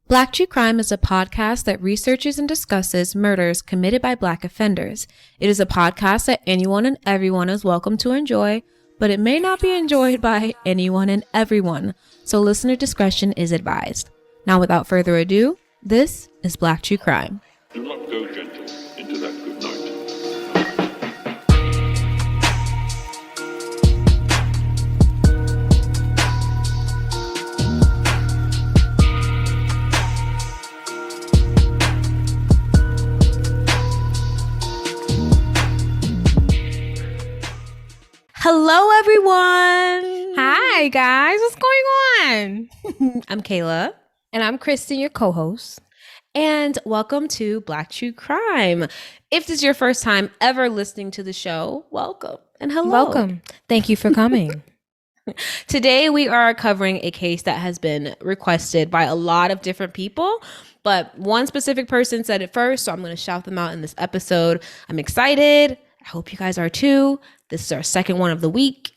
Black True Crime is a podcast that researches and discusses murders committed by Black offenders. It is a podcast that anyone and everyone is welcome to enjoy, but it may not be enjoyed by anyone and everyone, so listener discretion is advised. Now, without further ado, this is Black True Crime. Do not go gentle into that good night. Hello, everyone. Hi, guys. What's going on? I'm Kayla. And I'm Kristen, your co-host. And welcome to Black True Crime. If this is your first time ever listening to the show, welcome and hello. Welcome. Thank you for coming. Today, we are covering a case that has been requested by a lot of different people, but one specific person said it first, so I'm going to shout them out in this episode. I'm excited. I hope you guys are too. This is our second one of the week.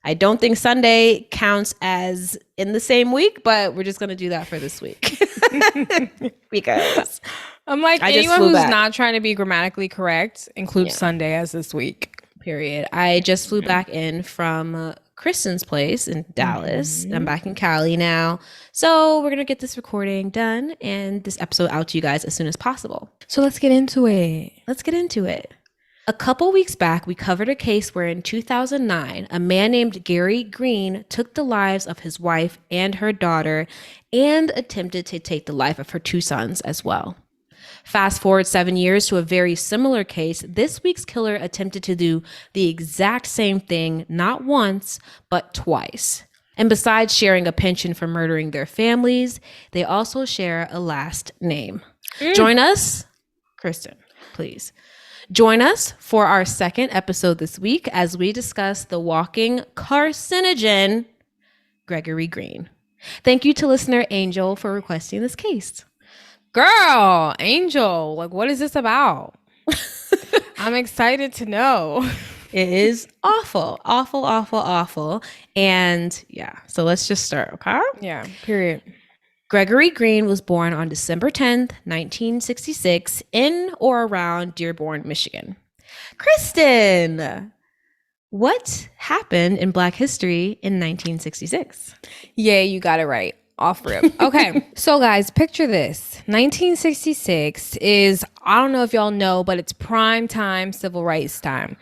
I don't think Sunday counts as in the same week, but we're just going to do that for this week. Because I'm like, anyone who's not trying to be grammatically correct, include Sunday as this week. Period. I just flew back in from Kristen's place in Dallas. I'm back in Cali now. So we're going to get this recording done and this episode out to you guys as soon as possible. So let's get into it. A couple weeks back, we covered a case where in 2009, a man named Gregory Green took the lives of his wife and her daughter and attempted to take the life of her two sons as well. Fast forward 7 years to a very similar case, this week's killer attempted to do the exact same thing, not once, but twice. And besides sharing a penchant for murdering their families, they also share a last name. Join us, Kristen, please. Join us for our second episode this week as we discuss the walking carcinogen, Gregory Green. Thank you to listener Angel for requesting this case. Girl, Angel, like, what is this about? I'm excited to know. It is awful. And yeah, so let's just start, okay? Yeah, period. Gregory Green was born on December 10th, 1966 in or around Dearborn, Michigan. Kristen, what happened in Black history in 1966? Yeah, you got it right. Off rip. Okay. So guys, picture this. 1966 is, I don't know if y'all know, but it's prime time civil rights time.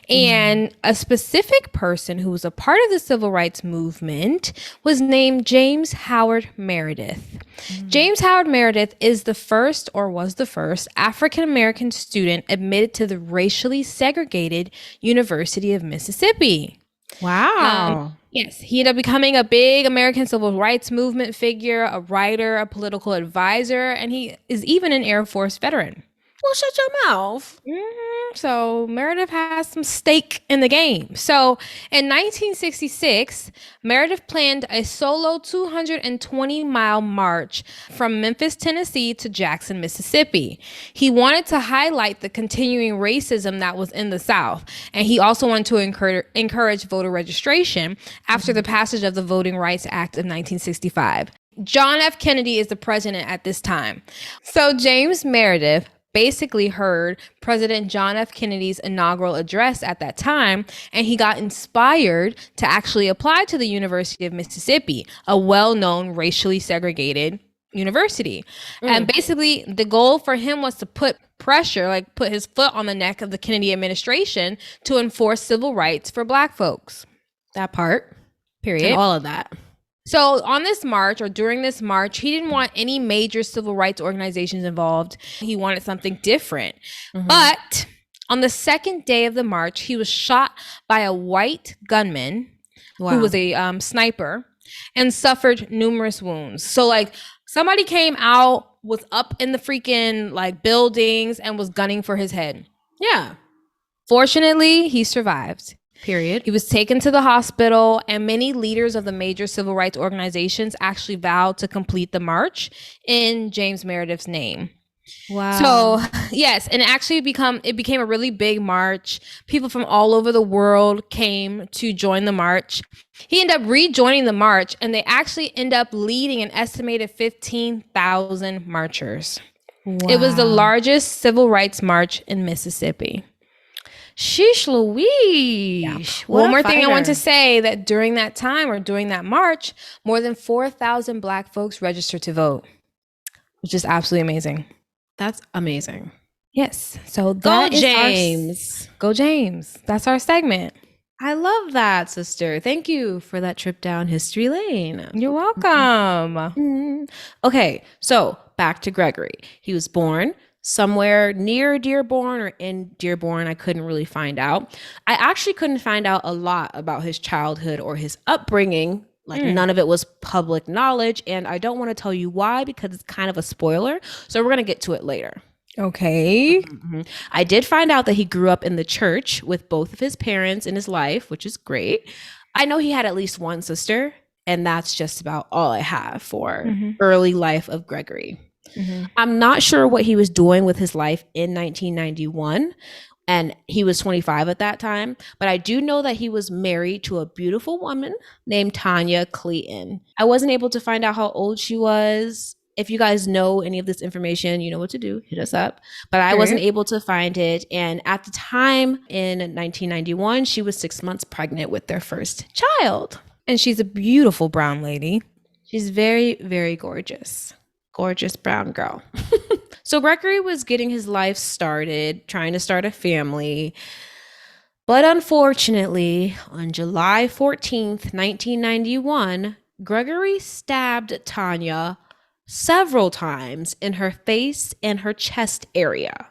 And a specific person who was a part of the civil rights movement was named James Howard Meredith. James Howard Meredith is the first, or was the first, African-American student admitted to the racially segregated University of Mississippi. Wow. Yes, he ended up becoming a big American civil rights movement figure, a writer, a political advisor, and he is even an Air Force veteran. Well, shut your mouth. So Meredith has some stake in the game. So in 1966, Meredith planned a solo 220-mile march from Memphis, Tennessee to Jackson, Mississippi. He wanted to highlight the continuing racism that was in the South. And he also wanted to encourage voter registration after the passage of the Voting Rights Act of 1965. John F. Kennedy is the president at this time. So James Meredith basically heard President John F. Kennedy's inaugural address at that time, and he got inspired to actually apply to the University of Mississippi, a well-known racially segregated university. And basically the goal for him was to put pressure, like put his foot on the neck of the Kennedy administration to enforce civil rights for Black folks. That part. Period. And all of that. So on this march, or during this march, he didn't want any major civil rights organizations involved. He wanted something different. But on the second day of the march, he was shot by a white gunman who was a sniper and suffered numerous wounds. So like somebody came out, was up in the freaking like buildings and was gunning for his head. Yeah. Fortunately, he survived. Period. He was taken to the hospital, and many leaders of the major civil rights organizations actually vowed to complete the march in James Meredith's name. Wow. So yes, and it became a really big march. People from all over the world came to join the march. He ended up rejoining the march, and they actually end up leading an estimated 15,000 marchers. It was the Wow. largest civil rights march in Mississippi. Sheesh Yeah. Louise. What One a more thing I want to fighter. say, that during that time, or during that march, more than 4,000 Black folks registered to vote, which is absolutely amazing. That's amazing. Yes. So Go that is James. Go James. That's our segment. I love that, sister. Thank you for that trip down history lane. You're welcome. Mm. Okay, so back to Gregory. He was born somewhere near Dearborn or in Dearborn. I couldn't really find out. I actually couldn't find out a lot about his childhood or his upbringing. Like none of it was public knowledge. And I don't want to tell you why because it's kind of a spoiler. So we're going to get to it later. Okay. I did find out that he grew up in the church with both of his parents in his life, which is great. I know he had at least one sister, and that's just about all I have for early life of Gregory. I'm not sure what he was doing with his life in 1991, and he was 25 at that time, but I do know that he was married to a beautiful woman named Tanya Clayton. I wasn't able to find out how old she was. If you guys know any of this information, you know what to do. Hit us up. But I wasn't able to find it. And at the time in 1991, she was 6 months pregnant with their first child. And she's a beautiful brown lady. She's very, very gorgeous. Gorgeous brown girl. So Gregory was getting his life started, trying to start a family. But unfortunately, on July 14th, 1991, Gregory stabbed Tanya several times in her face and her chest area.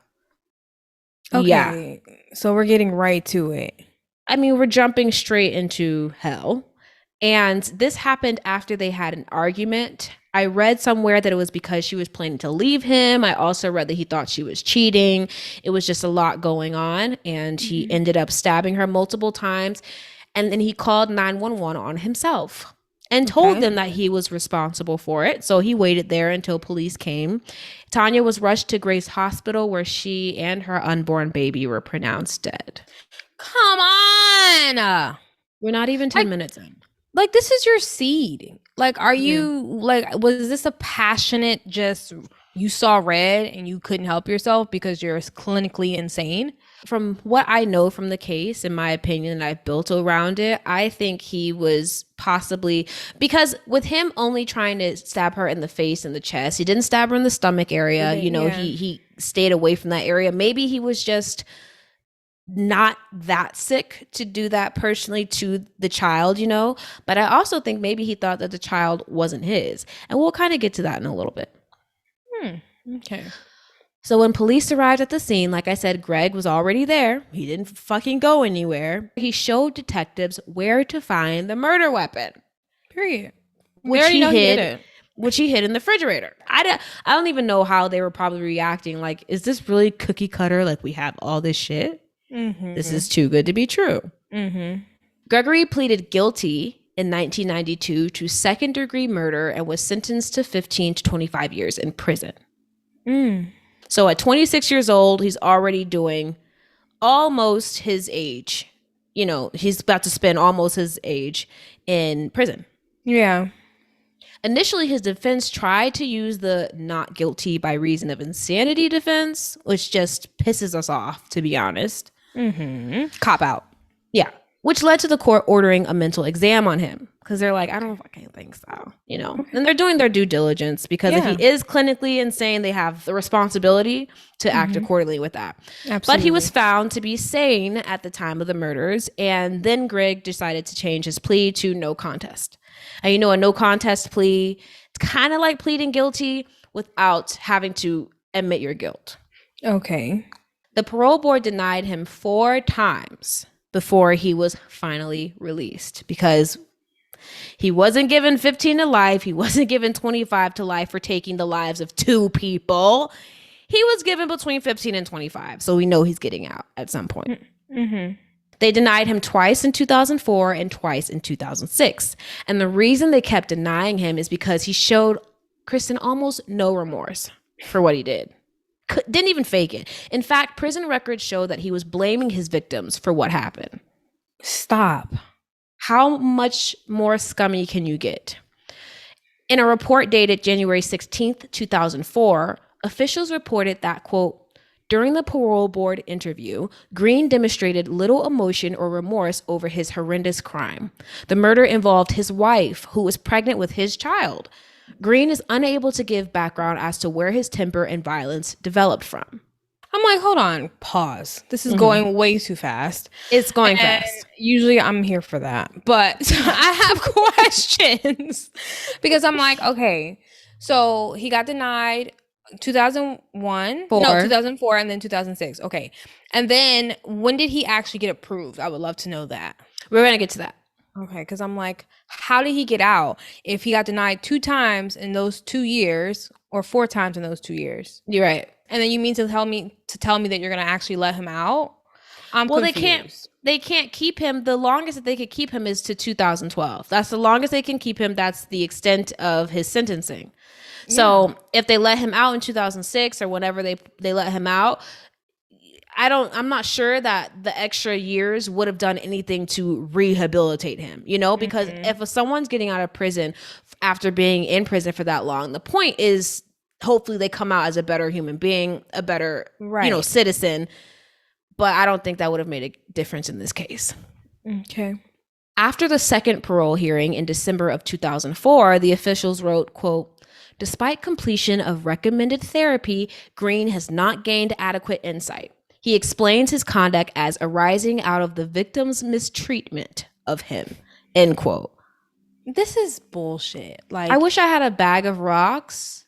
Okay. Yeah. So we're getting right to it. I mean, we're jumping straight into hell. And this happened after they had an argument. I read somewhere that it was because she was planning to leave him. I also read that he thought she was cheating. It was just a lot going on. And he ended up stabbing her multiple times. And then he called 911 on himself and told them that he was responsible for it. So he waited there until police came. Tanya was rushed to Grace Hospital where she and her unborn baby were pronounced dead. Come on. We're not even 10 minutes in. Like, this is your seed. Like, are you, like, was this a passionate, just, you saw red and you couldn't help yourself because you're clinically insane? From what I know from the case, in my opinion, that I've built around it, I think he was possibly, because with him only trying to stab her in the face and the chest, he didn't stab her in the stomach area. You know, he stayed away from that area. Maybe he was just not that sick to do that personally to the child, you know, but I also think maybe he thought that the child wasn't his, and we'll kind of get to that in a little bit. Okay. So when police arrived at the scene, like I said, Greg was already there. He didn't fucking go anywhere. He showed detectives where to find the murder weapon. Period. Which he hid. Which he hid in the refrigerator. I don't even know how they were probably reacting. Like, is this really cookie cutter? Like, we have all this shit? This is too good to be true. Gregory pleaded guilty in 1992 to second-degree murder and was sentenced to 15 to 25 years in prison. So at 26 years old, he's already doing almost his age. You know, he's about to spend almost his age in prison. Yeah. Initially, his defense tried to use the not guilty by reason of insanity defense, which just pisses us off, to be honest. Cop out. Yeah. Which led to the court ordering a mental exam on him because they're like, I don't fucking think so, you know? And they're doing their due diligence because if he is clinically insane, they have the responsibility to act accordingly with that. Absolutely. But he was found to be sane at the time of the murders. And then Greg decided to change his plea to no contest. And you know, a no contest plea, it's kind of like pleading guilty without having to admit your guilt. Okay. The parole board denied him 4 times before he was finally released because he wasn't given 15 to life. He wasn't given 25 to life for taking the lives of 2 people. He was given between 15 and 25. So we know he's getting out at some point. They denied him twice in 2004 and twice in 2006. And the reason they kept denying him is because he showed, Kristen, almost no remorse for what he did. Didn't even fake it. In fact, prison records show that he was blaming his victims for what happened. Stop. How much more scummy can you get? In a report dated January 16th, 2004, officials reported that, quote, during the parole board interview, Green demonstrated little emotion or remorse over his horrendous crime. The murder involved his wife, who was pregnant with his child. Green is unable to give background as to where his temper and violence developed from. I'm like, hold on, pause. This is going way too fast. It's going And fast. usually I'm here for that. But I have questions because I'm like, okay, so he got denied 2001, Four. no, 2004, and then 2006. Okay. And then when did he actually get approved? I would love to know that. We're going to get to that. Okay, because I'm like, how did he get out if he got denied 2 times in those 2 years or 4 times in those 2 years? You're right. And then you mean to tell me that you're gonna actually let him out? I'm Well, confused. they can't keep him. The longest that they could keep him is to 2012. That's the longest they can keep him. That's the extent of his sentencing. So if they let him out in 2006 or whenever they let him out, I'm not sure that the extra years would have done anything to rehabilitate him, because if someone's getting out of prison after being in prison for that long, the point is hopefully they come out as a better human being, a better, citizen. But I don't think that would have made a difference in this case. Okay. After the second parole hearing in December of 2004, the officials wrote, quote, despite completion of recommended therapy, Green has not gained adequate insight. He explains his conduct as arising out of the victim's mistreatment of him, end quote. This is bullshit. Like, I wish I had a bag of rocks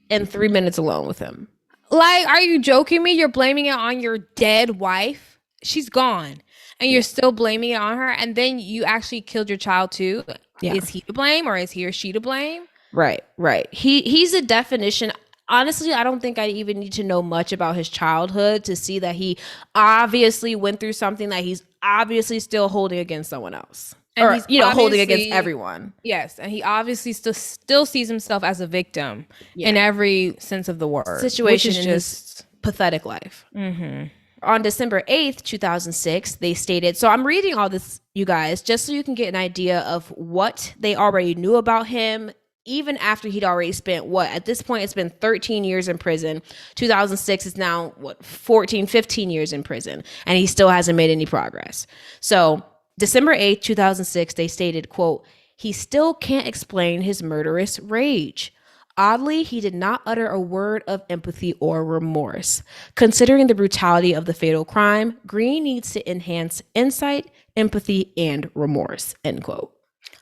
and 3 minutes alone with him. Like, are you joking me? You're blaming it on your dead wife? She's gone. And you're still blaming it on her? And then you actually killed your child too? Yeah. Is he to blame or is he or she to blame? Right. He's a definition. Honestly, I don't think I even need to know much about his childhood to see that he obviously went through something that he's obviously still holding against someone else. And or, he's holding against everyone. Yes. And he obviously still sees himself as a victim in every sense of the word. Situation in his pathetic life. Mm-hmm. On December 8th, 2006, they stated, so I'm reading all this, you guys, just so you can get an idea of what they already knew about him, even after he'd already spent, at this point, it's been 13 years in prison. 2006 is now, 14, 15 years in prison, and he still hasn't made any progress. So December 8th, 2006, they stated, quote, he still can't explain his murderous rage. Oddly, he did not utter a word of empathy or remorse. Considering the brutality of the fatal crime, Green needs to enhance insight, empathy, and remorse, end quote.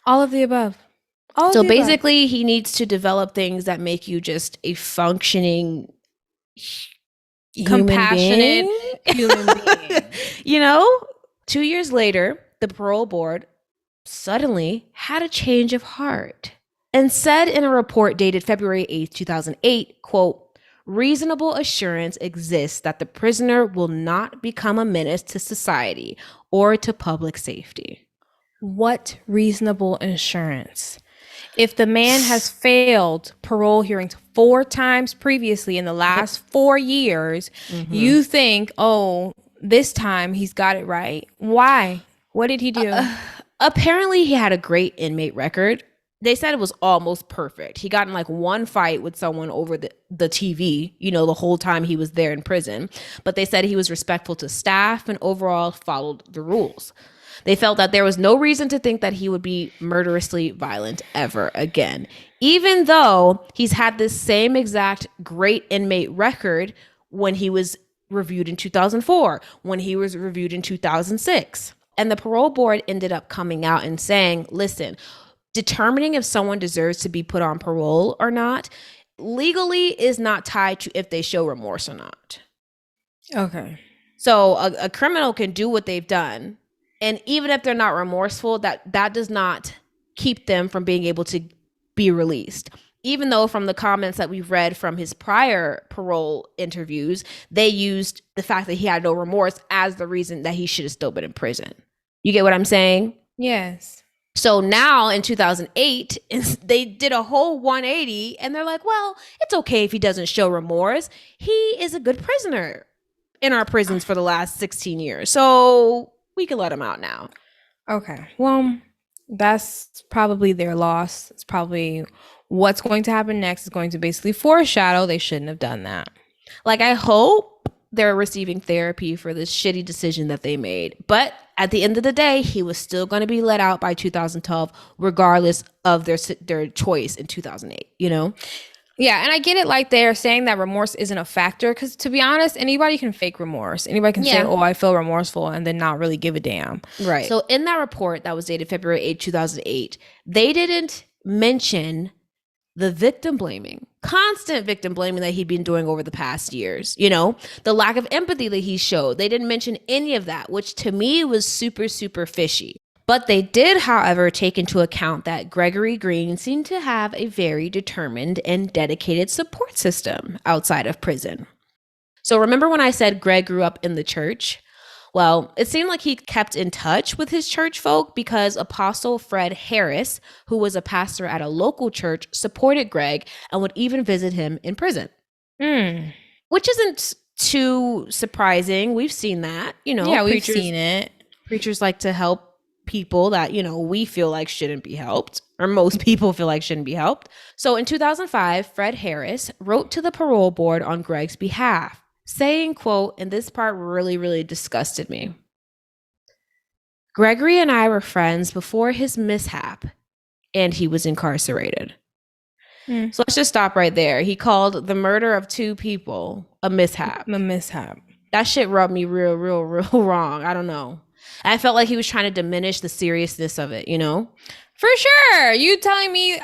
All of the above. So basically, he needs to develop things that make you just a functioning, compassionate human being. 2 years later, the parole board suddenly had a change of heart and said in a report dated February 8th, 2008, quote, reasonable assurance exists that the prisoner will not become a menace to society or to public safety. What reasonable assurance? If the man has failed parole hearings 4 times previously in the last 4 years, you think, oh, this time he's got it right. Why? What did he do? Apparently, he had a great inmate record. They said it was almost perfect. He got in one fight with someone over the TV, the whole time he was there in prison. But they said he was respectful to staff and overall followed the rules. They felt that there was no reason to think that he would be murderously violent ever again, even though he's had this same exact great inmate record when he was reviewed in 2004, when he was reviewed in 2006. And the parole board ended up coming out and saying, listen, determining if someone deserves to be put on parole or not legally is not tied to if they show remorse or not. Okay. So a criminal can do what they've done. And even if they're not remorseful, that does not keep them from being able to be released. Even though from the comments that we've read from his prior parole interviews, they used the fact that he had no remorse as the reason that he should have still been in prison. You get what I'm saying? Yes. So now in 2008, they did a whole 180 and they're like, well, it's okay if he doesn't show remorse. He is a good prisoner in our prisons for the last 16 years. So we can let him out now. Okay. Well, that's probably their loss. It's probably what's going to happen next is going to basically foreshadow they shouldn't have done that. Like, I hope they're receiving therapy for this shitty decision that they made. But at the end of the day, he was still going to be let out by 2012, regardless of their choice in 2008, you know? Yeah, and I get it. Like, they're saying that remorse isn't a factor because, to be honest, anybody can fake remorse. Anybody can say, "Oh, I feel remorseful," and then not really give a damn. Right. So in that report that was dated February 8, 2008, they didn't mention the victim blaming, constant victim blaming that he'd been doing over the past years. You know, the lack of empathy that he showed. They didn't mention any of that, which to me was super, super fishy. But they did, however, take into account that Gregory Green seemed to have a very determined and dedicated support system outside of prison. So remember when I said Greg grew up in the church? Well, it seemed like he kept in touch with his church folk because Apostle Fred Harris, who was a pastor at a local church, supported Greg and would even visit him in prison. Which isn't too surprising. We've seen that, you know. Yeah, we've seen it. Preachers like to help people that, you know, we feel like shouldn't be helped, or most people feel like shouldn't be helped. So in 2005, Fred Harris wrote to the parole board on Greg's behalf, saying, quote, and this part really, really disgusted me. Gregory and I were friends before his mishap, and he was incarcerated. So let's just stop right there. He called the murder of 2 people a mishap. A mishap. That shit rubbed me real wrong. I don't know. I felt like he was trying to diminish the seriousness of it, you know? For sure. You telling me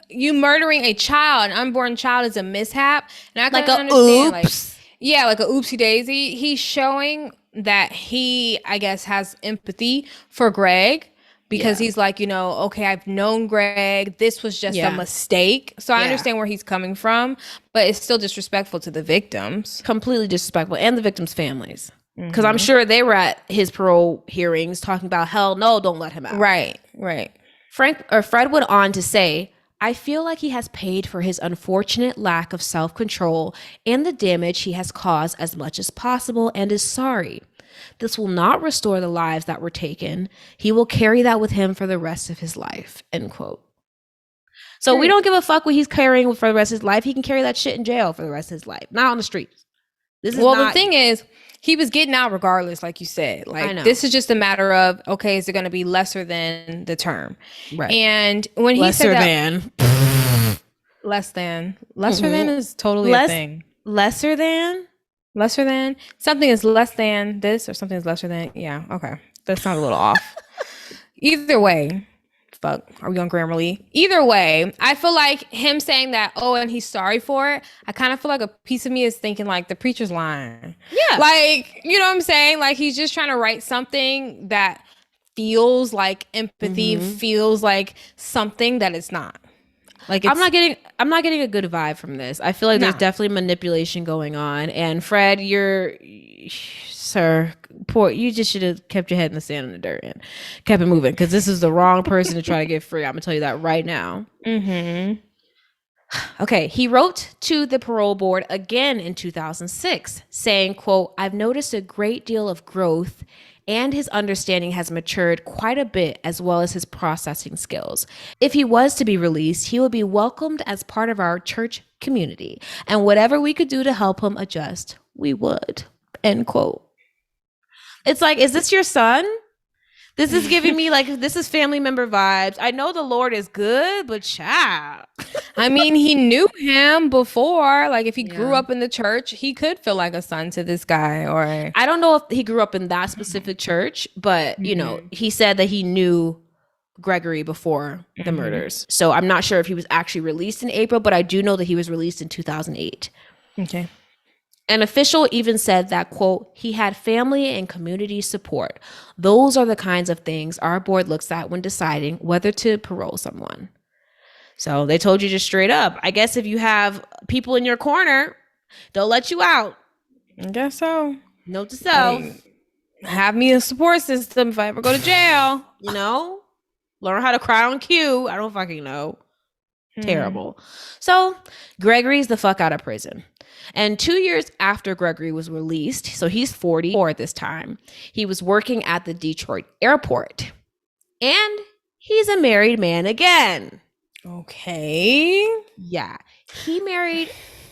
you murdering a child, an unborn child, is a mishap? And I like can a understand, oops. Like a oopsie daisy. He's showing that he, I guess, has empathy for Greg because he's like, you know, okay, I've known Greg. This was just a mistake. So I understand where he's coming from, but it's still disrespectful to the victims. Completely disrespectful. And the victims' families. Because I'm sure they were at his parole hearings talking about, hell no, don't let him out. Right. Fred went on to say, I feel like he has paid for his unfortunate lack of self-control and the damage he has caused as much as possible and is sorry. This will not restore the lives that were taken. He will carry that with him for the rest of his life, end quote. So we don't give a fuck what he's carrying for the rest of his life. He can carry that shit in jail for the rest of his life, not on the streets. The thing is, he was getting out regardless, like you said. Like, this is just a matter of, okay, is it going to be lesser than the term? Right. And when he said that, less than is totally a thing. Lesser than something is less than this, or something is lesser than. Yeah, okay, that sounds a little off. Either way, fuck, are we on Grammarly? Either way, I feel like him saying that, oh, and he's sorry for it, I kind of feel like a piece of me is thinking like the preacher's lying. Yeah. Like, you know what I'm saying? Like, he's just trying to write something that feels like empathy, feels like something that it's not. Like, I'm not getting a good vibe from this. I feel like there's definitely manipulation going on. And Fred, sir, you just should have kept your head in the sand in the dirt and kept it moving, because this is the wrong person to try to get free. I'm gonna tell you that right now. Okay, he wrote to the parole board again in 2006 saying, quote, I've noticed a great deal of growth and his understanding has matured quite a bit, as well as his processing skills. If he was to be released, he would be welcomed as part of our church community, and whatever we could do to help him adjust, we would, end quote. It's like, is this your son? This is giving me like, this is family member vibes. I know the Lord is good, but child. I mean, he knew him before. Like, if he grew up in the church, he could feel like a son to this guy. Or I don't know if he grew up in that specific church, but you know, he said that he knew Gregory before the murders. So I'm not sure if he was actually released in April, but I do know that he was released in 2008. Okay. An official even said that, quote, he had family and community support. Those are the kinds of things our board looks at when deciding whether to parole someone. So they told you just straight up. I guess if you have people in your corner, they'll let you out. I guess so. Note to self. Have me a support system if I ever go to jail. You know? Learn how to cry on cue. I don't fucking know. Terrible. So Gregory's the fuck out of prison. And 2 years after Gregory was released, so he's 44 at this time, he was working at the Detroit airport. And he's a married man again. Okay. Yeah. He married.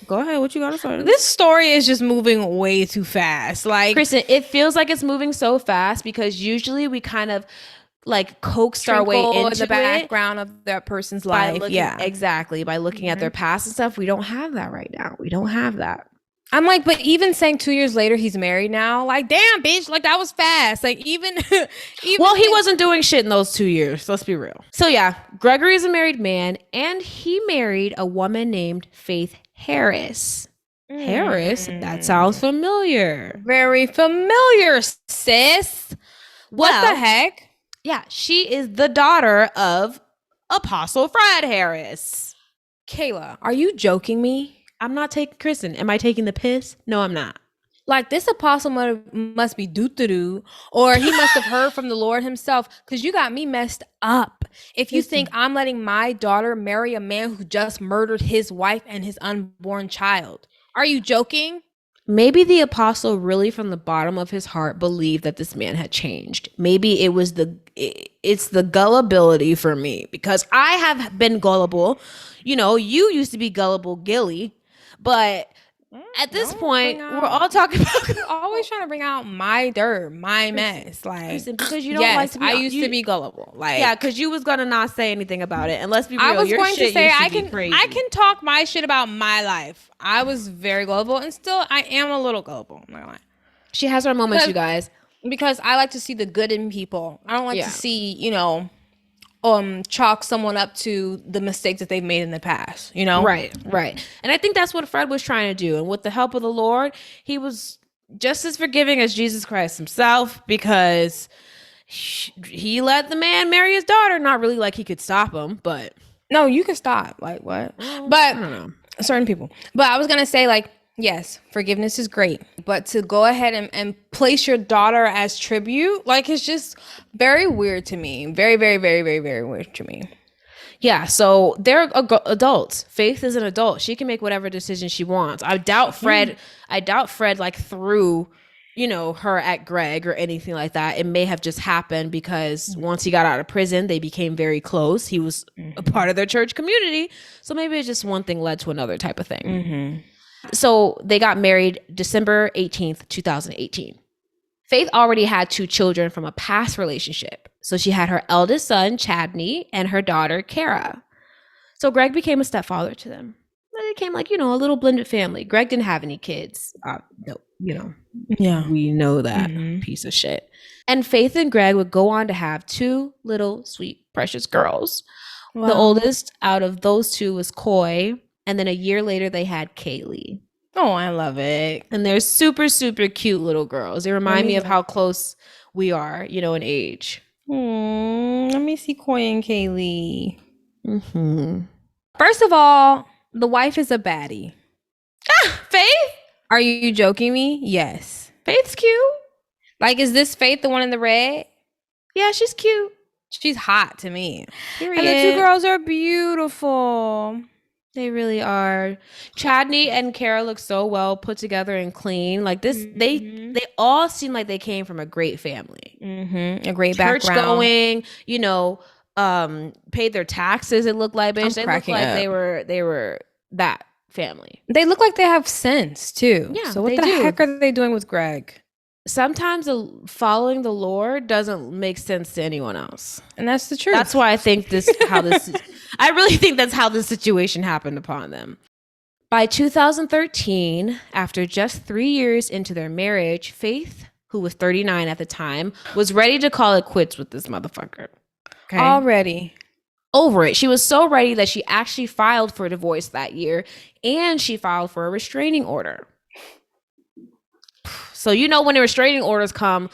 Go ahead. What you got to say? This story is just moving way too fast. Like, Kristen, it feels like it's moving so fast because usually we kind of like coaxed our way into the background of that person's life. Exactly. By looking at their past and stuff. We don't have that right now. We don't have that. I'm like, but even saying 2 years later he's married now, like, damn, bitch, like that was fast. Like even well, he wasn't doing shit in those 2 years. Let's be real. So yeah, Gregory is a married man, and he married a woman named Faith Harris. Harris, that sounds familiar. Very familiar, sis. What the heck? Yeah, she is the daughter of Apostle Fred Harris. Kayla, are you joking me? I'm not taking Kristen. Am I taking the piss? No, I'm not. Like, this apostle must be doo-doo-doo, or he must have heard from the Lord himself, because you got me messed up. If you think I'm letting my daughter marry a man who just murdered his wife and his unborn child. Are you joking? Maybe the apostle really from the bottom of his heart believed that this man had changed. Maybe it was it's the gullibility for me, because I have been gullible. You know, you used to be gullible, Gilly. But at this point, we're all talking about. You're always trying to bring out my dirt, my mess. Like, listen, because you don't like to be. I used to be gullible. Like, yeah, because you was gonna not say anything about it. And let's be real, I was going to say I can talk my shit about my life. I was very gullible, and still I am a little gullible. I'm not gonna lie. She has her moments, you guys. Because I like to see the good in people. I don't like to see, chalk someone up to the mistakes that they've made in the past, Right. And I think that's what Fred was trying to do. And with the help of the Lord, he was just as forgiving as Jesus Christ himself, because he let the man marry his daughter. Not really like he could stop him, but. No, you can stop. Like, what? But I don't know. Certain people. But I was going to say, like, yes, forgiveness is great. But to go ahead and place your daughter as tribute, like, it's just very weird to me. Very, very, very, very, very weird to me. Yeah, so they're adults. Faith is an adult. She can make whatever decision she wants. I doubt Fred like threw, her at Greg or anything like that. It may have just happened because once he got out of prison, they became very close. He was a part of their church community. So maybe it's just one thing led to another type of thing. Mm-hmm. So they got married December 18th, 2018. Faith already had 2 children from a past relationship. So she had her eldest son, Chadney, and her daughter, Kara. So Greg became a stepfather to them. They became like, a little blended family. Greg didn't have any kids. Yeah, we know that piece of shit. And Faith and Greg would go on to have 2 little, sweet, precious girls. Wow. The oldest out of those 2 was Coy. And then a year later, they had Kaylee. Oh, I love it. And they're super, super cute little girls. They remind me of how close we are, in age. Let me see Coy and Kaylee. Mm-hmm. First of all, the wife is a baddie. Faith? Are you joking me? Yes. Faith's cute. Like, is this Faith the one in the red? Yeah, she's cute. She's hot to me. Period. And the 2 girls are beautiful. They really are. Chadney and Kara look so well put together and clean. Like this, they all seem like they came from a great family. Mm-hmm. A great church background. going, paid their taxes. It looked like, bitch. They looked like they were that family. They look like they have sense too. Yeah. So what the heck are they doing with Greg? Sometimes following the Lord doesn't make sense to anyone else. And that's the truth. That's why I think I really think that's how this situation happened upon them. By 2013, after just 3 years into their marriage, Faith, who was 39 at the time, was ready to call it quits with this motherfucker. Okay? Already. Over it. She was so ready that she actually filed for divorce that year, and she filed for a restraining order. So, when the restraining orders come,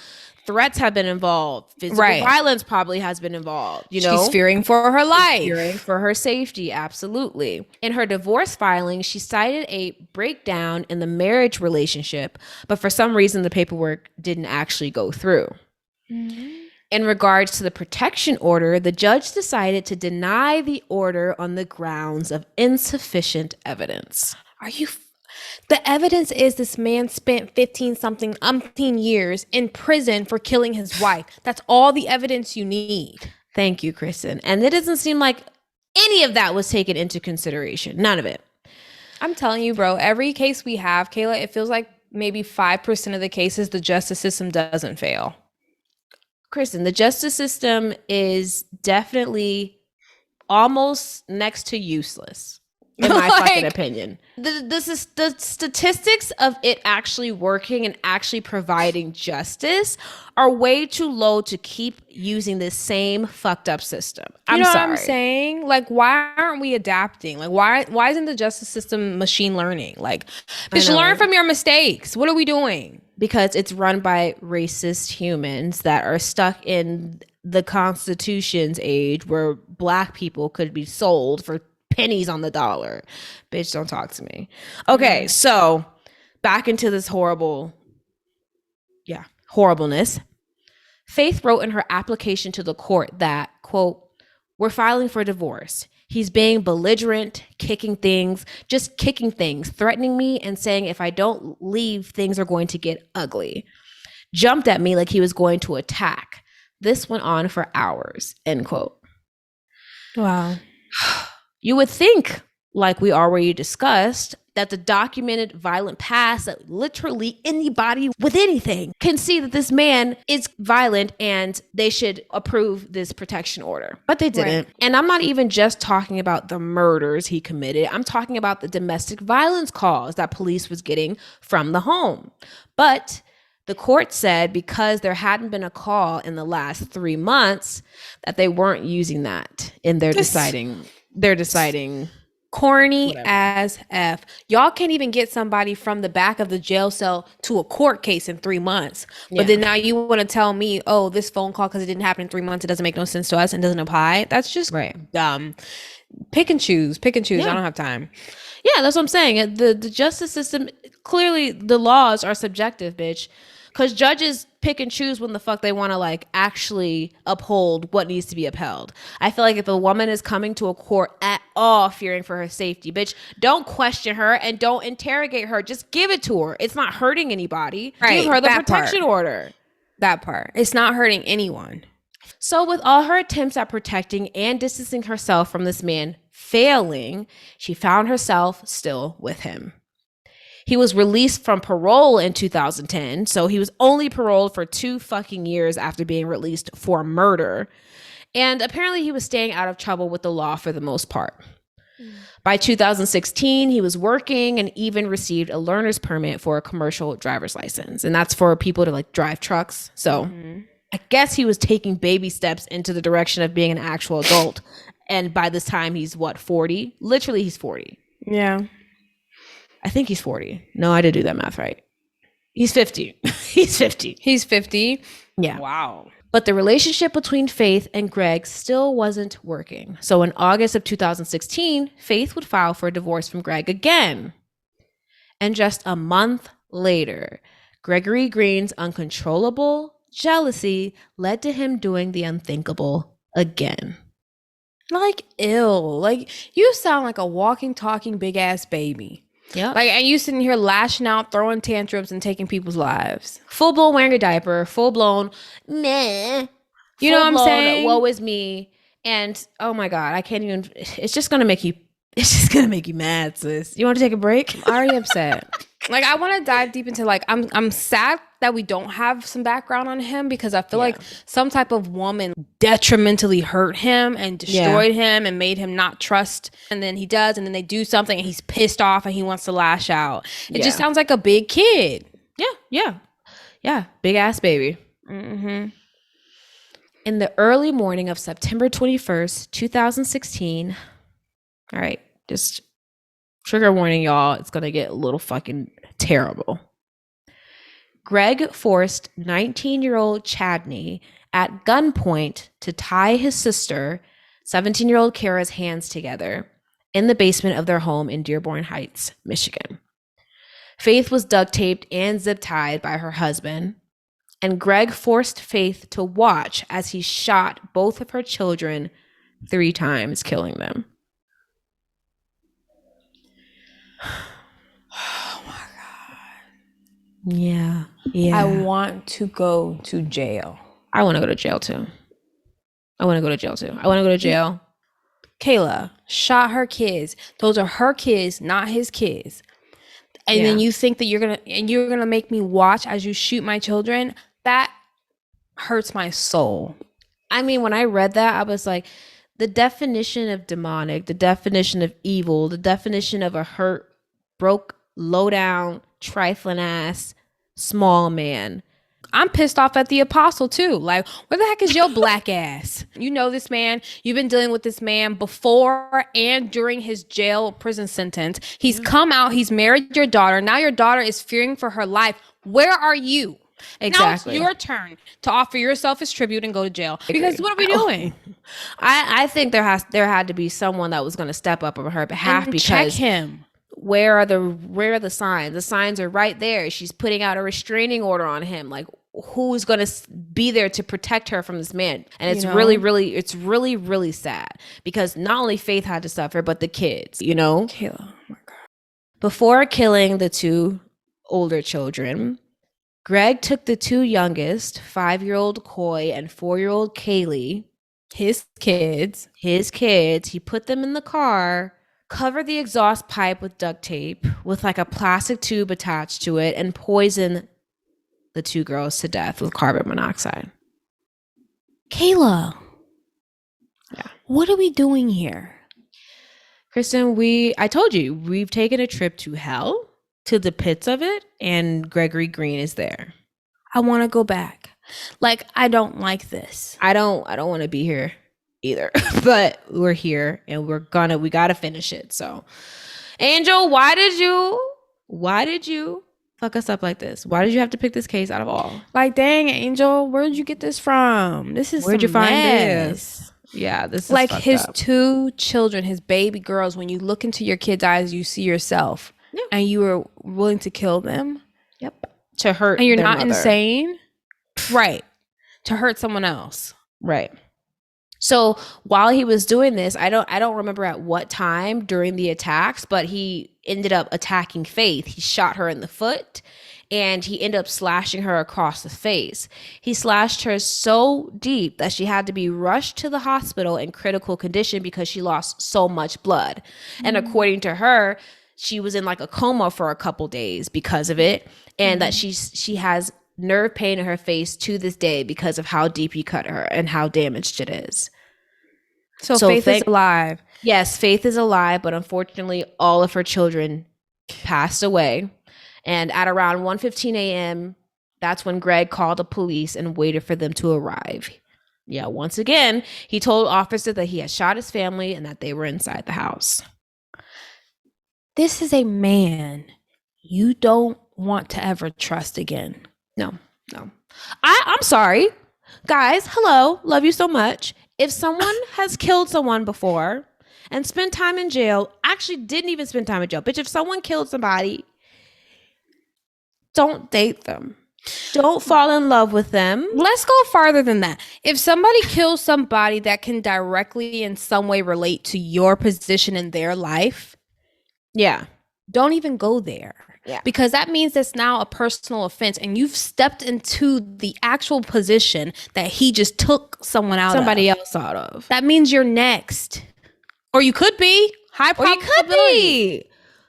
threats have been involved. Physical violence probably has been involved. She's fearing for her life. Fearing for her safety. Absolutely. In her divorce filing, she cited a breakdown in the marriage relationship, but for some reason, the paperwork didn't actually go through. Mm-hmm. In regards to the protection order, the judge decided to deny the order on the grounds of insufficient evidence. Are you? The evidence is this man spent 15 something umpteen years in prison for killing his wife. That's all the evidence you need. Thank you, Kristen. And it doesn't seem like any of that was taken into consideration. None of it. I'm telling you, bro, every case we have, Kayla, it feels like maybe 5% of the cases the justice system doesn't fail. Kristen, the justice system is definitely almost next to useless, in my fucking opinion. The statistics of it actually working and actually providing justice are way too low to keep using this same fucked up system. I'm sorry. What I'm saying? Like, why aren't we adapting? Like, why isn't the justice system machine learning? Like, bitch, learn from your mistakes. What are we doing? Because it's run by racist humans that are stuck in the Constitution's age where Black people could be sold for pennies on the dollar. Bitch, don't talk to me. Okay, so back into this horribleness. Faith wrote in her application to the court that, quote, "We're filing for divorce. He's being belligerent, kicking things, threatening me and saying if I don't leave, things are going to get ugly. Jumped at me like he was going to attack. This went on for hours," end quote. Wow. You would think, like we already discussed, that the documented violent past that literally anybody with anything can see that this man is violent and they should approve this protection order. But they didn't. Right. And I'm not even just talking about the murders he committed. I'm talking about the domestic violence calls that police was getting from the home. But the court said because there hadn't been a call in the last 3 months that they weren't using that in their deciding corny whatever. As F. Y'all can't even get somebody from the back of the jail cell to a court case in 3 months. But then now you want to tell me, oh, this phone call, because it didn't happen in 3 months, it doesn't make no sense to us and doesn't apply. That's just dumb. Pick and choose. Yeah. I don't have time. Yeah, that's what I'm saying. The justice system, clearly the laws are subjective, bitch. Because judges pick and choose when the fuck they want to like actually uphold what needs to be upheld. I feel like if a woman is coming to a court at all fearing for her safety, bitch, don't question her and don't interrogate her. Just give it to her. It's not hurting anybody. Right. Give her the protection order. That part. It's not hurting anyone. So with all her attempts at protecting and distancing herself from this man failing, she found herself still with him. He was released from parole in 2010, so he was only paroled for 2 fucking years after being released for murder. And apparently he was staying out of trouble with the law for the most part. By 2016, he was working and even received a learner's permit for a commercial driver's license. And that's for people to like drive trucks. So I guess he was taking baby steps into the direction of being an actual adult. And by this time, he's what, 40? Literally, he's 40. Yeah. I think he's 40. No, I did do that math right. He's 50. He's 50. He's 50? Yeah. Wow. But the relationship between Faith and Greg still wasn't working. So in August of 2016, Faith would file for a divorce from Greg again. And just a month later, Gregory Green's uncontrollable jealousy led to him doing the unthinkable again. Like, ill. Like, you sound like a walking, talking, big ass baby. Yeah. Like, and you sitting here lashing out, throwing tantrums, and taking people's lives. Full blown wearing a diaper, full blown, nah. You know what I'm saying? Woe is me. And oh my God, I can't even, it's just going to make you mad, sis. You want to take a break? I'm already upset. Like, I want to dive deep into, like, I'm sad that we don't have some background on him because I feel like some type of woman detrimentally hurt him and destroyed him and made him not trust. And then he does, and then they do something and he's pissed off and he wants to lash out. It just sounds like a big kid. Yeah. Big ass baby. Mm-hmm. In the early morning of September 21st, 2016, all right, just trigger warning, y'all. It's going to get a little fucking terrible. Greg forced 19-year-old Chadney at gunpoint to tie his sister, 17-year-old Kara's hands together in the basement of their home in Dearborn Heights, Michigan. Faith was duct taped and zip tied by her husband. And Greg forced Faith to watch as he shot both of her children 3 times, killing them. Oh my God. Yeah. I want to go to jail. I want to go to jail too. I want to go to jail. Kayla shot her kids. Those are her kids, not his kids. And then you think that you're gonna make me watch as you shoot my children? That hurts my soul. I mean, when I read that, I was like, the definition of demonic, the definition of evil, the definition of a hurt, broke, low down, trifling ass, small man. I'm pissed off at the apostle too. Like, where the heck is your black ass? You know this man. You've been dealing with this man before and during his jail prison sentence. He's come out. He's married your daughter. Now your daughter is fearing for her life. Where are you? Exactly. Now it's your turn to offer yourself as tribute and go to jail. Because what are we doing? I think there had to be someone that was going to step up on her behalf And because check him. where are the signs? The signs are right there. She's putting out a restraining order on him. Like, who's going to be there to protect her from this man? And it's really sad because not only Faith had to suffer, but the kids, Kayla, oh my God. Before killing the 2 older children, Greg took the 2 youngest, 5-year-old Coy and 4-year-old Kaylee, His kids, he put them in the car, covered the exhaust pipe with duct tape with like a plastic tube attached to it, and poisoned the 2 girls to death with carbon monoxide. Kayla. Yeah. What are we doing here? Kristen, I told you, we've taken a trip to hell, to the pits of it, and Gregory Green is there. I want to go back. Like, I don't like this. I don't want to be here either, but we're here and we got to finish it. So, Angel, why did you fuck us up like this? Why did you have to pick this case out of all? Like, dang, Angel, where did you get this from? This is Where'd you find mess. this? Yeah, this is like his up. 2 children, his baby girls. When you look into your kid's eyes, you see yourself, and you were willing to kill them. Yep, to hurt, and you're their not mother. insane, right? To hurt someone else, right? So while he was doing this, I don't remember at what time during the attacks, but he ended up attacking Faith. He shot her in the foot. And he ended up slashing her across the face. He slashed her so deep that she had to be rushed to the hospital in critical condition because she lost so much blood. And according to her, she was in like a coma for a couple days because of it. And that she has nerve pain in her face to this day because of how deep he cut her and how damaged it is. So Faith is alive. Yes, Faith is alive, but unfortunately all of her children passed away. And at around 1:15 a.m., that's when Greg called the police and waited for them to arrive. Yeah, once again, he told officers that he had shot his family and that they were inside the house. This is a man you don't want to ever trust again. No. I'm sorry. Guys, hello. Love you so much. If someone has killed someone before and spent time in jail, actually didn't even spend time in jail, bitch, if someone killed somebody, don't date them. Don't fall in love with them. Let's go farther than that. If somebody kills somebody that can directly in some way relate to your position in their life, don't even go there. Yeah. Because that means that's now a personal offense and you've stepped into the actual position that he just took somebody else out of. That means you're next. Or you could be. High probability.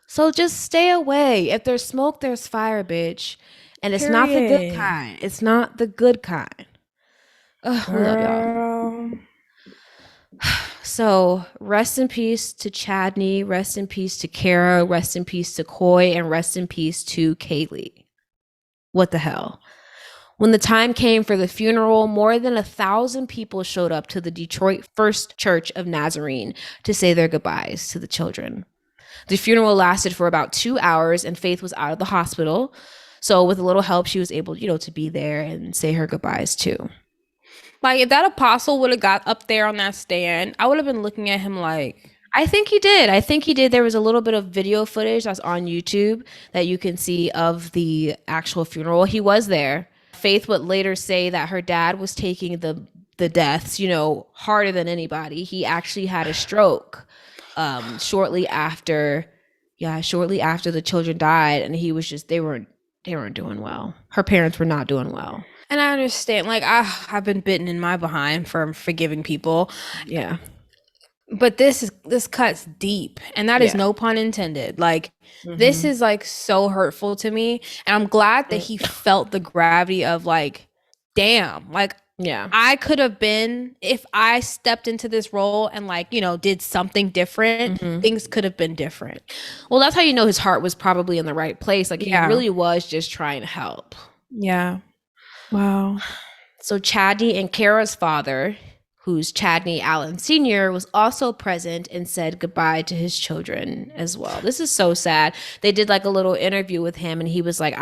So just stay away. If there's smoke, there's fire, bitch. And it's not the good kind. It's not the good kind. Ugh, we love y'all. So rest in peace to Chadney. Rest in peace to Kara. Rest in peace to Coy. And rest in peace to Kaylee. What the hell? When the time came for the funeral, more than 1,000 people showed up to the Detroit First Church of Nazarene to say their goodbyes to the children. The funeral lasted for about 2 hours and Faith was out of the hospital. So with a little help, she was able, to be there and say her goodbyes too. Like if that apostle would have got up there on that stand, I would have been looking at him like. I think he did. There was a little bit of video footage that's on YouTube that you can see of the actual funeral. He was there. Faith would later say that her dad was taking the deaths, harder than anybody. He actually had a stroke shortly after the children died, and he was just they weren't doing well. Her parents were not doing well. And I understand, like, I've been bitten in my behind for forgiving people. Yeah. But this cuts deep, and that is no pun intended. Like, this is like so hurtful to me, and I'm glad that he felt the gravity of, like, damn, like, I could have been, if I stepped into this role and, like, did something different, things could have been different. Well, that's how you know his heart was probably in the right place. Like, he really was just trying to help. Yeah. Wow. So Chadney and Kara's father, who's Chadney Allen Sr., was also present and said goodbye to his children as well. This is so sad. They did like a little interview with him, and he was like,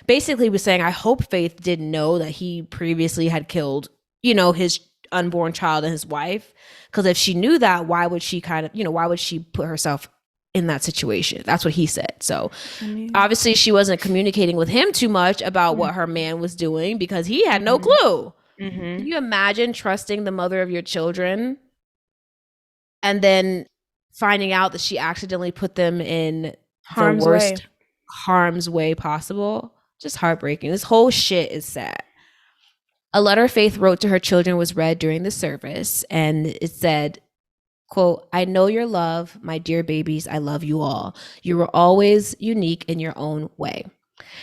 was saying, I hope Faith didn't know that he previously had killed, his unborn child and his wife. Because if she knew that, why would she why would she put herself in that situation? That's what he said. So obviously she wasn't communicating with him too much about what her man was doing, because he had no clue. Can you imagine trusting the mother of your children and then finding out that she accidentally put them in the worst harm's way possible? Just heartbreaking. This whole shit is sad. A letter Faith wrote to her children was read during the service, and it said, quote, I know your love, my dear babies. I love you all. You were always unique in your own way.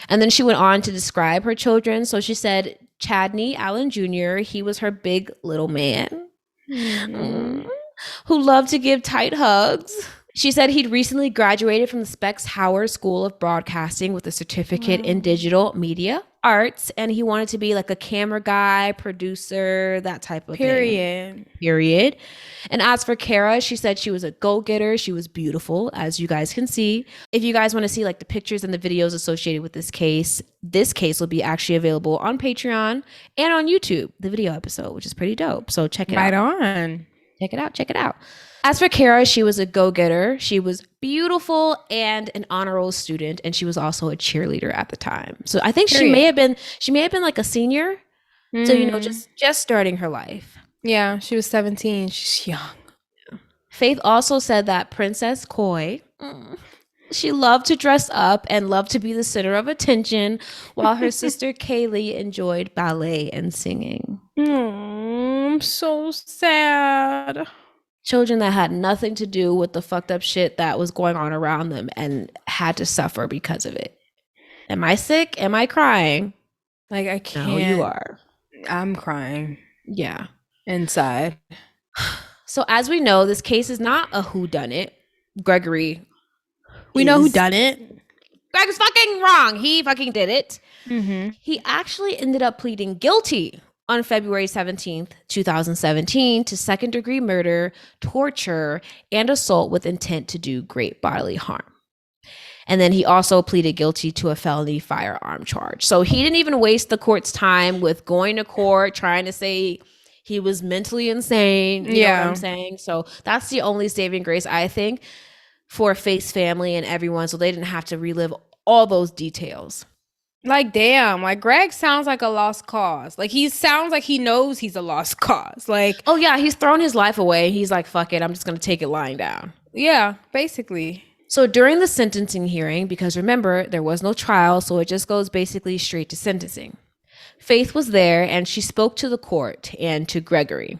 And then she went on to describe her children. So she said, Chadney Allen Jr., he was her big little man who loved to give tight hugs. She said he'd recently graduated from the Specs Howard School of Broadcasting with a certificate in digital media arts, and he wanted to be like a camera guy, producer, that type of thing. Period. And as for Kara, she said she was a go-getter. She was beautiful, as you guys can see. If you guys want to see like the pictures and the videos associated with this case will be actually available on Patreon and on YouTube, the video episode, which is pretty dope. So check it out. Right on. Check it out. As for Kara, she was a go-getter. She was beautiful and an honor roll student, and she was also a cheerleader at the time. So I think she may have been like a senior. So, just starting her life. Yeah, she was 17. She's young. Faith also said that Princess Coy, she loved to dress up and loved to be the center of attention, while her sister Kaylee enjoyed ballet and singing. I'm so sad. Children that had nothing to do with the fucked up shit that was going on around them and had to suffer because of it. Am I sick? Am I crying? Like, I can't. No, you are. I'm crying. Yeah. Inside. So as we know, this case is not a whodunit. Gregory. We know who done it. Greg is fucking wrong. He fucking did it. He actually ended up pleading guilty on February 17th, 2017 to second-degree murder, torture, and assault with intent to do great bodily harm. And then he also pleaded guilty to a felony firearm charge. So he didn't even waste the court's time with going to court, trying to say he was mentally insane. You know what I'm saying? So that's the only saving grace, I think, for Faith's family and everyone, so they didn't have to relive all those details. Like, damn, like, Greg sounds like a lost cause. Like, he sounds like he knows he's a lost cause. Like, oh yeah, he's thrown his life away. He's like, fuck it, I'm just gonna take it lying down. Yeah, basically. So during the sentencing hearing, because remember, there was no trial, so it just goes basically straight to sentencing. Faith was there, and she spoke to the court and to Gregory.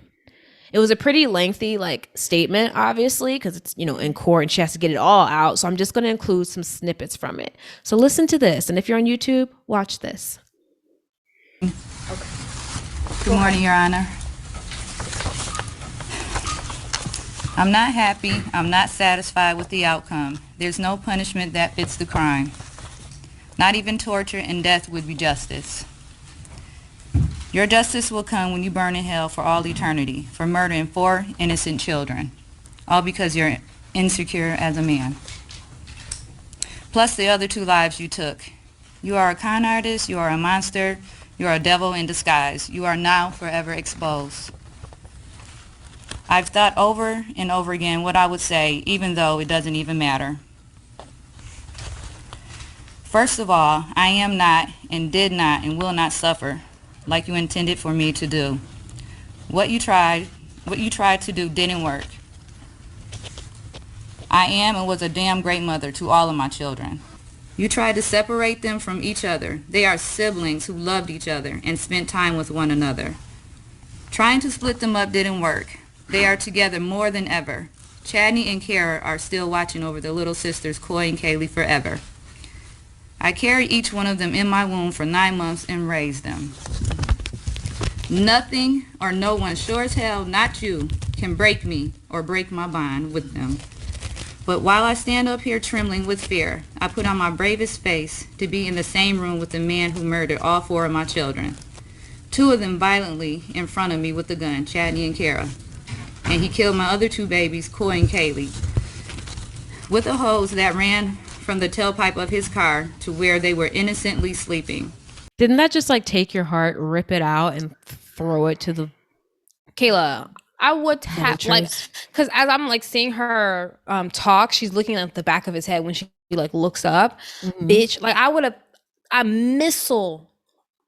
It was a pretty lengthy statement, obviously, because it's, in court and she has to get it all out. So I'm just going to include some snippets from it. So listen to this. And if you're on YouTube, watch this. Okay. Good morning, Your Honor. I'm not happy. I'm not satisfied with the outcome. There's no punishment that fits the crime. Not even torture and death would be justice. Your justice will come when you burn in hell for all eternity for murdering 4 innocent children, all because you're insecure as a man. Plus the other 2 lives you took. You are a con artist, you are a monster, you are a devil in disguise. You are now forever exposed. I've thought over and over again what I would say, even though it doesn't even matter. First of all, I am not and did not and will not suffer like you intended for me to do. What you tried to do didn't work. I am and was a damn great mother to all of my children. You tried to separate them from each other. They are siblings who loved each other and spent time with one another. Trying to split them up didn't work. They are together more than ever. Chadney and Kara are still watching over their little sisters, Coy and Kaylee, forever. I carried each one of them in my womb for 9 months and raised them. Nothing or no one, sure as hell not you, can break me or break my bond with them. But while I stand up here trembling with fear, I put on my bravest face to be in the same room with the man who murdered all 4 of my children. 2 of them violently in front of me with the gun, Chadney and Kara. And he killed my other 2 babies, Coy and Kaylee, with a hose that ran from the tailpipe of his car to where they were innocently sleeping. Didn't that just like take your heart, rip it out, and throw it to the Kayla, I would have like, because as I'm like seeing her talk, she's looking at the back of his head when she like looks up. Bitch, like I missile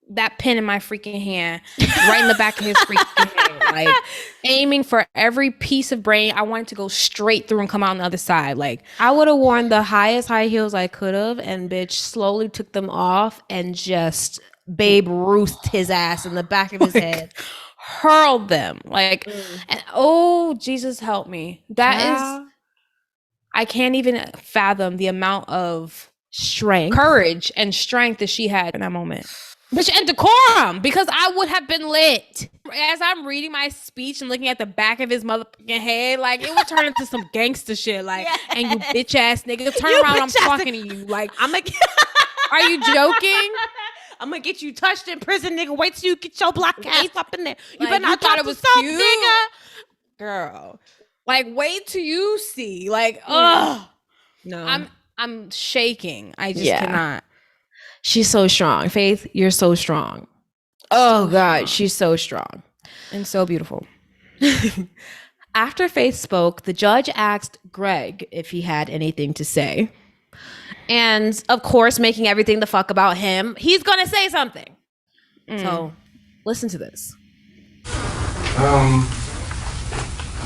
that pen in my freaking hand right in the back of his freaking head, like aiming for every piece of brain. I want it to go straight through and come out on the other side. Like I would have worn the highest high heels I could have, and bitch slowly took them off and just Babe Ruthed his ass in the back of his head, hurled them like, and oh Jesus help me, I can't even fathom the amount of strength, courage and strength that she had in that moment. Bitch, and decorum, because I would have been lit. As I'm reading my speech and looking at the back of his motherfucking head, like it would turn into some gangster shit. Like, and you bitch ass nigga, turn around, I'm talking to you. Like, are you joking? I'm gonna get you touched in prison, nigga. Wait till you get your black ass up in there. You Like, better not thought talk it to was some cute? nigga. Girl. Like, wait till you see. Like, ugh. No. I'm shaking. I just cannot. She's so strong. Faith, you're so strong. Oh God, she's so strong. And so beautiful. After Faith spoke, the judge asked Greg if he had anything to say. And of course, making everything the fuck about him, he's gonna say something. So listen to this. I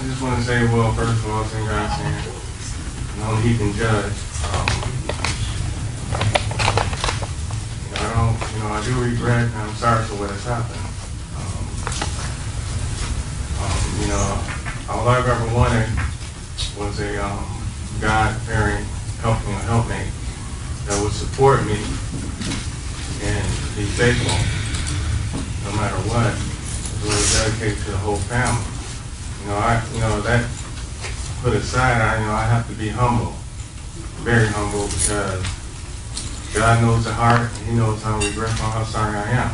just want to say, well, first of all, congrats, and only he can judge. I do regret, and I'm sorry for what has happened. All I've ever wanted was a God-fearing helpmate that would support me and be faithful no matter what. It was dedicated to the whole family. That put aside, I have to be humble, very humble, because God knows the heart, and he knows how regretful, how sorry I am.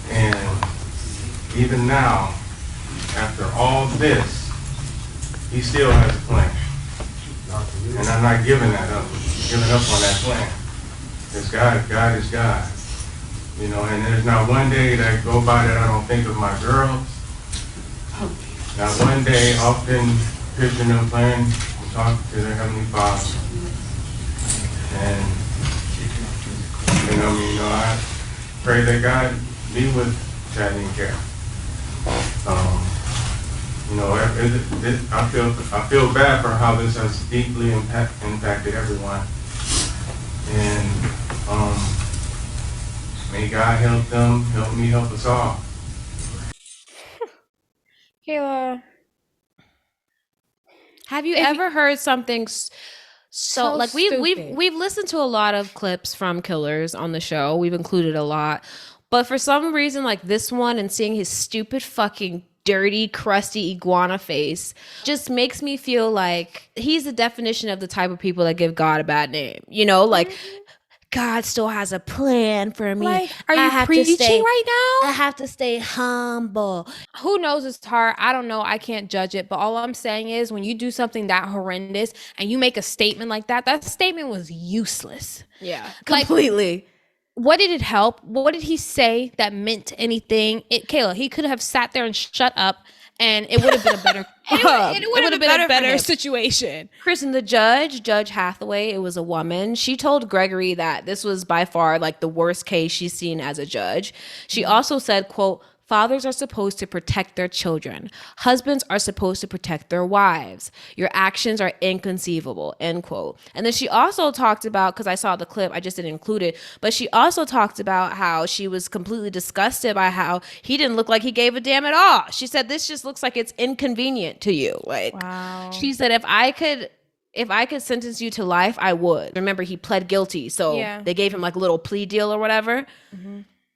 And even now, after all this, he still has a plan. And I'm not giving that up, giving up on that plan. It's God is God. And there's not one day that go by that I don't think of my girls. Not one day, often picturing them playing and talking to their Heavenly Father. And I pray that God be with Chadney and Kara. I feel bad for how this has deeply impacted everyone. And may God help them, help me, help us all. Kayla, Have you ever heard something so like stupid. we've listened to a lot of clips from killers on the show. We've included a lot. But for some reason, like this one, and seeing his stupid fucking dirty, crusty iguana face just makes me feel like he's the definition of the type of people that give God a bad name. Like God still has a plan for me. Like, are you preaching right now? I have to stay humble. Who knows his heart? I don't know. I can't judge it. But all I'm saying is when you do something that horrendous and you make a statement like that, that statement was useless. Yeah, Like, completely. what did it help? What did he say that meant anything? Kayla, he could have sat there and shut up and it would have been a better It it would have been a for better him. situation. Kristen, the Judge Hathaway, it was a woman. She told Gregory that this was by far like the worst case she's seen as a judge. She also said, quote, fathers are supposed to protect their children. Husbands are supposed to protect their wives. Your actions are inconceivable, end quote. And then she also talked about, because I saw the clip, I just didn't include it, but she also talked about how she was completely disgusted by how he didn't look like he gave a damn at all. She said, this just looks like it's inconvenient to you. Like, Wow. she said, if I could sentence you to life, I would. Remember, he pled guilty, so Yeah. they gave him like a little plea deal or whatever.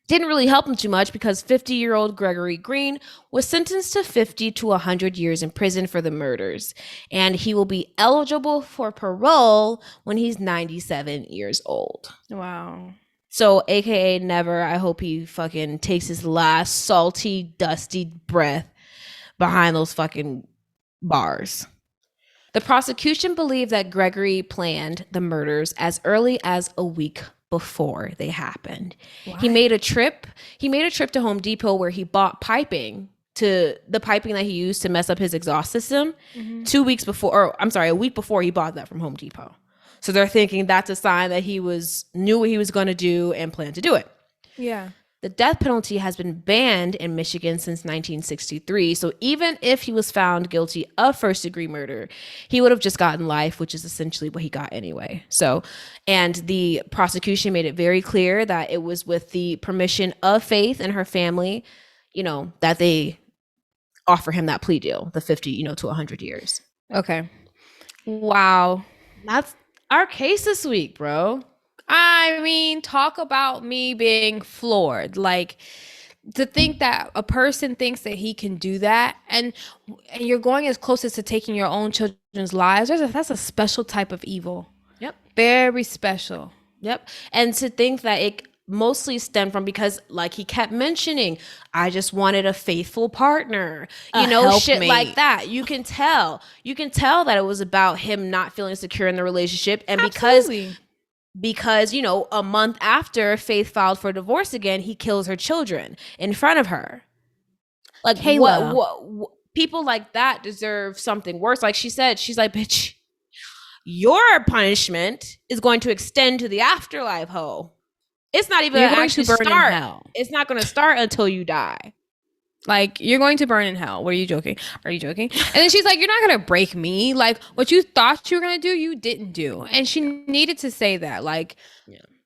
Didn't really help him too much because 50-year-old Gregory Green was sentenced to 50 to 100 years in prison for the murders. And he will be eligible for parole when he's 97 years old. Wow. So, AKA never, I hope he fucking takes his last salty, dusty breath behind those fucking bars. The prosecution believed that Gregory planned the murders as early as a week before they happened. He made a trip to Home Depot where he bought piping, to the piping that he used to mess up his exhaust system 2 weeks before, or I'm sorry, a week before he bought that from Home Depot. So they're thinking that's a sign that he knew what he was going to do and planned to do it. Yeah. The death penalty has been banned in Michigan since 1963. So even if he was found guilty of first-degree murder, he would have just gotten life, which is essentially what he got anyway. So, and the prosecution made it very clear that it was with the permission of Faith and her family, that they offer him that plea deal, the 50, to 100 years. Okay. Wow. That's our case this week, bro. I mean, talk about me being floored. Like, to think that a person thinks that he can do that, and you're going as close as to taking your own children's lives, that's a special type of evil. Yep. Very special. Yep. And to think that it mostly stemmed from, because like he kept mentioning, I just wanted a faithful partner, shit helpmate. like that. You can tell that it was about him not feeling secure in the relationship. And Absolutely. because a month after Faith filed for divorce again, he kills her children in front of her. Like, Kayla. what people like that deserve something worse. Like she said, she's like, bitch, your punishment is going to extend to the afterlife, ho. It's not even You're going going to to burn in start. hell. It's not going to start until you die. Like, you're going to burn in hell. What are you joking? Are you joking? And then she's like, you're not going to break me. Like, what you thought you were going to do, you didn't do. And she needed to say that. Like,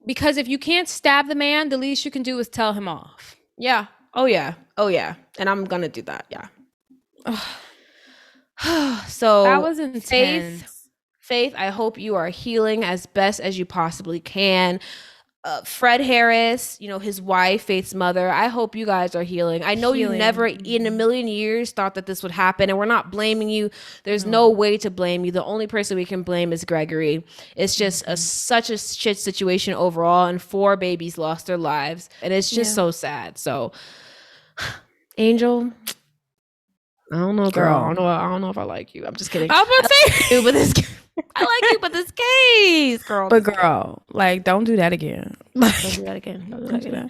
because if you can't stab the man, the least you can do is tell him off. Yeah. Oh, yeah. And I'm going to do that. Yeah. So That was intense. Faith, I hope you are healing as best as you possibly can. Fred Harris, his wife, Faith's mother, I hope you guys are healing. I know you never in a million years thought that this would happen, and we're not blaming you. There's no way to blame you. The only person we can blame is Gregory. It's just such a shit situation overall, and 4 babies lost their lives, and it's just so sad. So, Angel, I don't know, girl. I don't know if I like you. I'm just kidding. I was about to say, But this, I like you, but this case, girl. but girl, like, don't do that again. Don't do that again. Don't do that.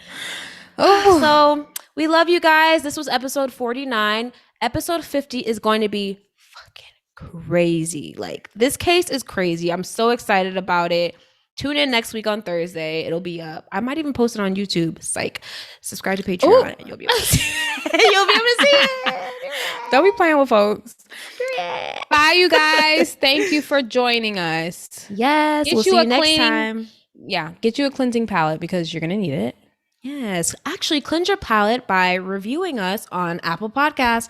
Oh. So we love you guys. This was episode 49. Episode 50 is going to be fucking crazy. Like, this case is crazy. I'm so excited about it. Tune in next week on Thursday. It'll be up. I might even post it on YouTube. Psych. Subscribe to Patreon and you'll be able to see it. You'll be able to see it. Don't be playing with folks. Bye, you guys. Thank you for joining us. Yes. Get We'll you see a you next cleaning- time. Yeah, get you a cleansing palette because you're going to need it. Yes. Actually, cleanse your palate by reviewing us on Apple Podcasts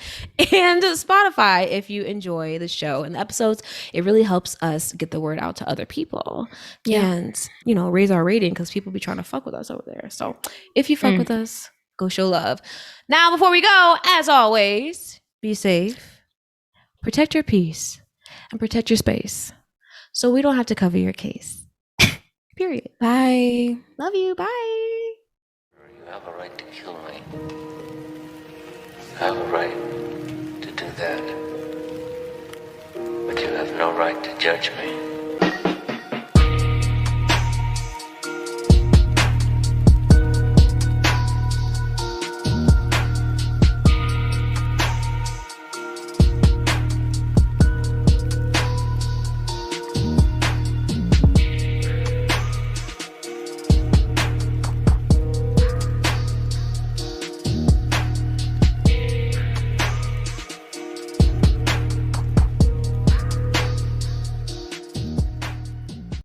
and Spotify if you enjoy the show and the episodes. It really helps us get the word out to other people and, raise our rating because people be trying to fuck with us over there. So if you fuck with us, go show love. Now, before we go, as always, be safe, protect your peace, and protect your space so we don't have to cover your case. Period. Bye. Love you. Bye. You have a right to kill me. You have a right to do that. But you have no right to judge me.